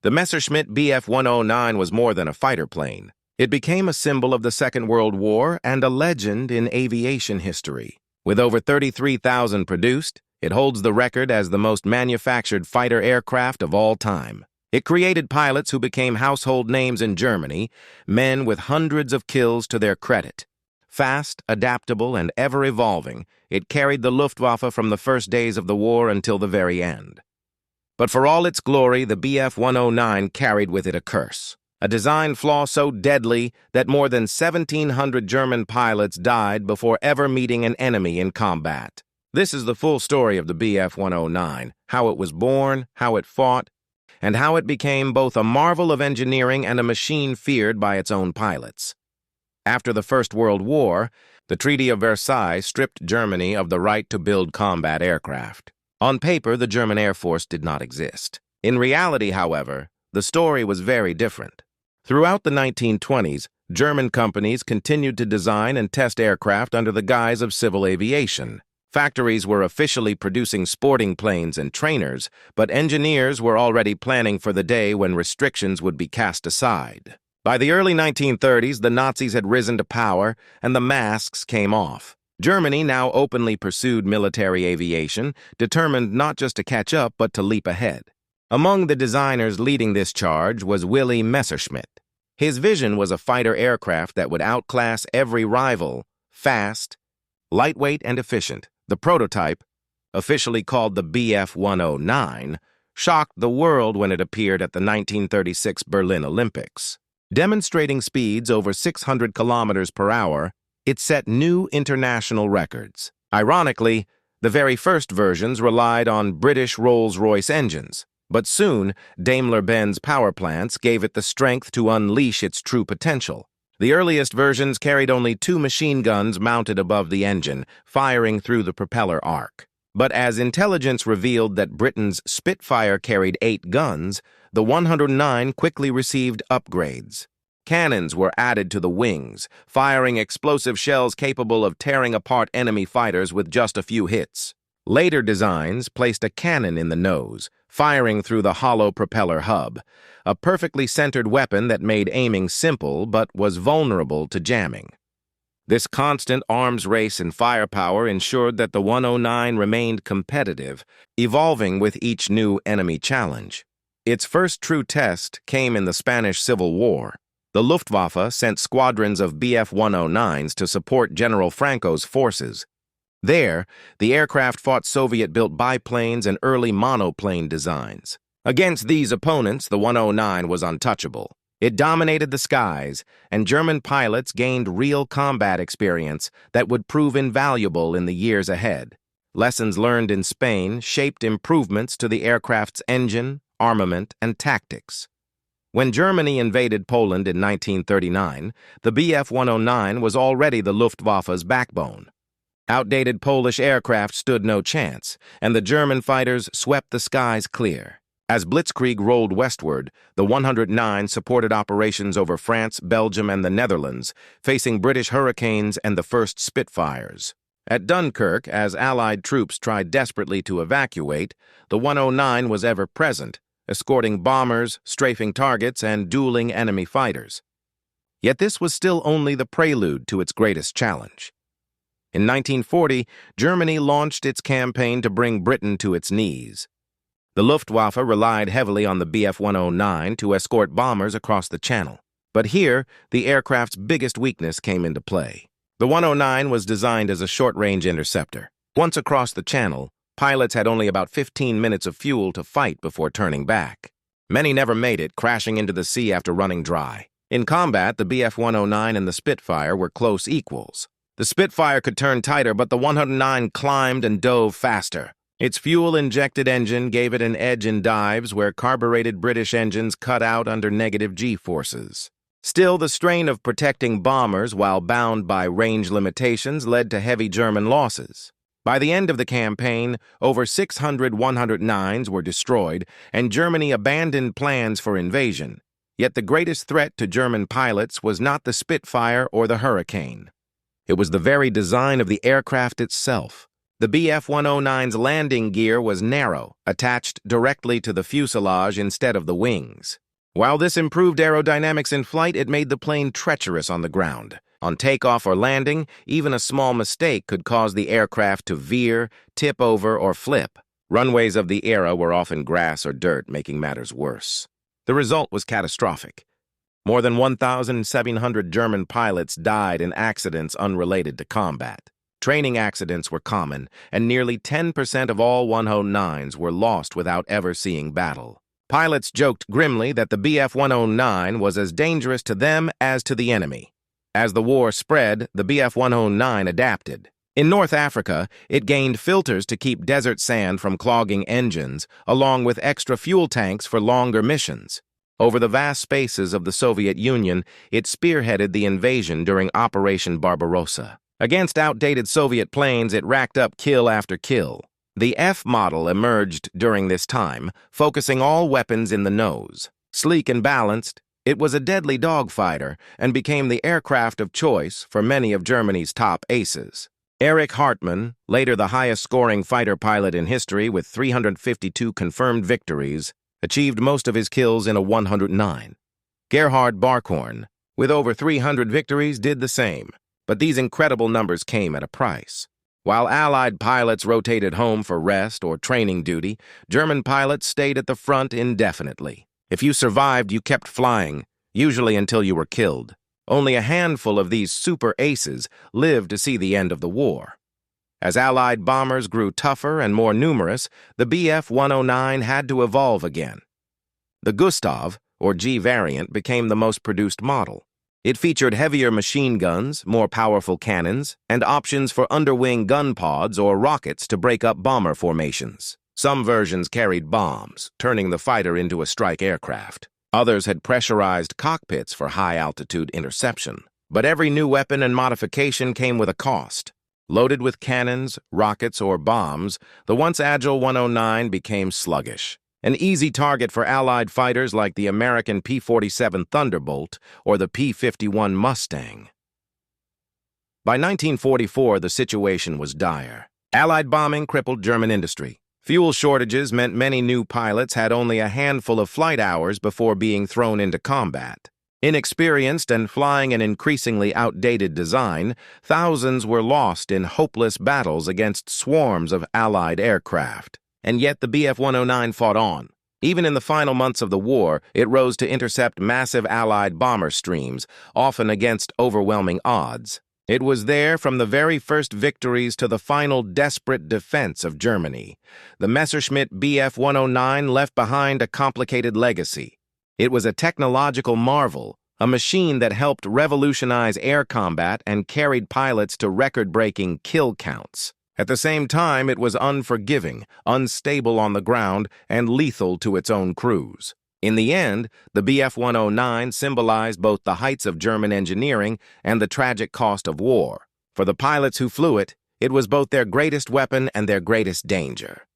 The Messerschmitt Bf 109 was more than a fighter plane. It became a symbol of the Second World War and a legend in aviation history. With over 33,000 produced, it holds the record as the most manufactured fighter aircraft of all time. It created pilots who became household names in Germany, men with hundreds of kills to their credit. Fast, adaptable, and ever-evolving, it carried the Luftwaffe from the first days of the war until the very end. But for all its glory, the Bf 109 carried with it a curse. A design flaw so deadly that more than 1,700 German pilots died before ever meeting an enemy in combat. This is the full story of the Bf 109, how it was born, how it fought, and how it became both a marvel of engineering and a machine feared by its own pilots. After the First World War, the Treaty of Versailles stripped Germany of the right to build combat aircraft. On paper, the German Air Force did not exist. In reality, however, the story was very different. Throughout the 1920s, German companies continued to design and test aircraft under the guise of civil aviation. Factories were officially producing sporting planes and trainers, but engineers were already planning for the day when restrictions would be cast aside. By the early 1930s, the Nazis had risen to power, and the masks came off. Germany now openly pursued military aviation, determined not just to catch up, but to leap ahead. Among the designers leading this charge was Willy Messerschmitt. His vision was a fighter aircraft that would outclass every rival, fast, lightweight, and efficient. The prototype, officially called the Bf 109, shocked the world when it appeared at the 1936 Berlin Olympics. Demonstrating speeds over 600 kilometers per hour, it set new international records. Ironically, the very first versions relied on British Rolls-Royce engines, but soon Daimler-Benz power plants gave it the strength to unleash its true potential. The earliest versions carried only 2 machine guns mounted above the engine, firing through the propeller arc. But as intelligence revealed that Britain's Spitfire carried 8 guns, the 109 quickly received upgrades. Cannons were added to the wings, firing explosive shells capable of tearing apart enemy fighters with just a few hits. Later designs placed a cannon in the nose, firing through the hollow propeller hub, a perfectly centered weapon that made aiming simple but was vulnerable to jamming. This constant arms race and firepower ensured that the 109 remained competitive, evolving with each new enemy challenge. Its first true test came in the Spanish Civil War. The Luftwaffe sent squadrons of Bf 109s to support General Franco's forces. There, the aircraft fought Soviet-built biplanes and early monoplane designs. Against these opponents, the 109 was untouchable. It dominated the skies, and German pilots gained real combat experience that would prove invaluable in the years ahead. Lessons learned in Spain shaped improvements to the aircraft's engine, armament, and tactics. When Germany invaded Poland in 1939, the Bf 109 was already the Luftwaffe's backbone. Outdated Polish aircraft stood no chance, and the German fighters swept the skies clear. As Blitzkrieg rolled westward, the 109 supported operations over France, Belgium, and the Netherlands, facing British Hurricanes and the first Spitfires. At Dunkirk, as Allied troops tried desperately to evacuate, the 109 was ever present, escorting bombers, strafing targets, and dueling enemy fighters. Yet this was still only the prelude to its greatest challenge. In 1940, Germany launched its campaign to bring Britain to its knees. The Luftwaffe relied heavily on the Bf 109 to escort bombers across the Channel. But here, the aircraft's biggest weakness came into play. The 109 was designed as a short-range interceptor. Once across the Channel, pilots had only about 15 minutes of fuel to fight before turning back. Many never made it, crashing into the sea after running dry. In combat, the Bf 109 and the Spitfire were close equals. The Spitfire could turn tighter, but the 109 climbed and dove faster. Its fuel-injected engine gave it an edge in dives where carbureted British engines cut out under negative G-forces. Still, the strain of protecting bombers while bound by range limitations led to heavy German losses. By the end of the campaign, over 600 109s were destroyed, and Germany abandoned plans for invasion. Yet the greatest threat to German pilots was not the Spitfire or the Hurricane. It was the very design of the aircraft itself. The Bf-109's landing gear was narrow, attached directly to the fuselage instead of the wings. While this improved aerodynamics in flight, it made the plane treacherous on the ground. On takeoff or landing, even a small mistake could cause the aircraft to veer, tip over, or flip. Runways of the era were often grass or dirt, making matters worse. The result was catastrophic. More than 1,700 German pilots died in accidents unrelated to combat. Training accidents were common, and nearly 10% of all 109s were lost without ever seeing battle. Pilots joked grimly that the Bf-109 was as dangerous to them as to the enemy. As the war spread, the Bf-109 adapted. In North Africa, it gained filters to keep desert sand from clogging engines, along with extra fuel tanks for longer missions. Over the vast spaces of the Soviet Union, it spearheaded the invasion during Operation Barbarossa. Against outdated Soviet planes, it racked up kill after kill. The F model emerged during this time, focusing all weapons in the nose. Sleek and balanced, it was a deadly dogfighter and became the aircraft of choice for many of Germany's top aces. Erich Hartmann, later the highest-scoring fighter pilot in history with 352 confirmed victories, achieved most of his kills in a 109. Gerhard Barkhorn, with over 300 victories, did the same. But these incredible numbers came at a price. While Allied pilots rotated home for rest or training duty, German pilots stayed at the front indefinitely. If you survived, you kept flying, usually until you were killed. Only a handful of these super aces lived to see the end of the war. As Allied bombers grew tougher and more numerous, the Bf-109 had to evolve again. The Gustav, or G variant, became the most produced model. It featured heavier machine guns, more powerful cannons, and options for underwing gun pods or rockets to break up bomber formations. Some versions carried bombs, turning the fighter into a strike aircraft. Others had pressurized cockpits for high-altitude interception. But every new weapon and modification came with a cost. Loaded with cannons, rockets, or bombs, the once agile 109 became sluggish. An easy target for Allied fighters like the American P-47 Thunderbolt or the P-51 Mustang. By 1944, the situation was dire. Allied bombing crippled German industry. Fuel shortages meant many new pilots had only a handful of flight hours before being thrown into combat. Inexperienced and flying an increasingly outdated design, thousands were lost in hopeless battles against swarms of Allied aircraft. And yet the Bf-109 fought on. Even in the final months of the war, it rose to intercept massive Allied bomber streams, often against overwhelming odds. It was there from the very first victories to the final desperate defense of Germany. The Messerschmitt Bf-109 left behind a complicated legacy. It was a technological marvel, a machine that helped revolutionize air combat and carried pilots to record-breaking kill counts. At the same time, it was unforgiving, unstable on the ground, and lethal to its own crews. In the end, the Bf-109 symbolized both the heights of German engineering and the tragic cost of war. For the pilots who flew it, it was both their greatest weapon and their greatest danger.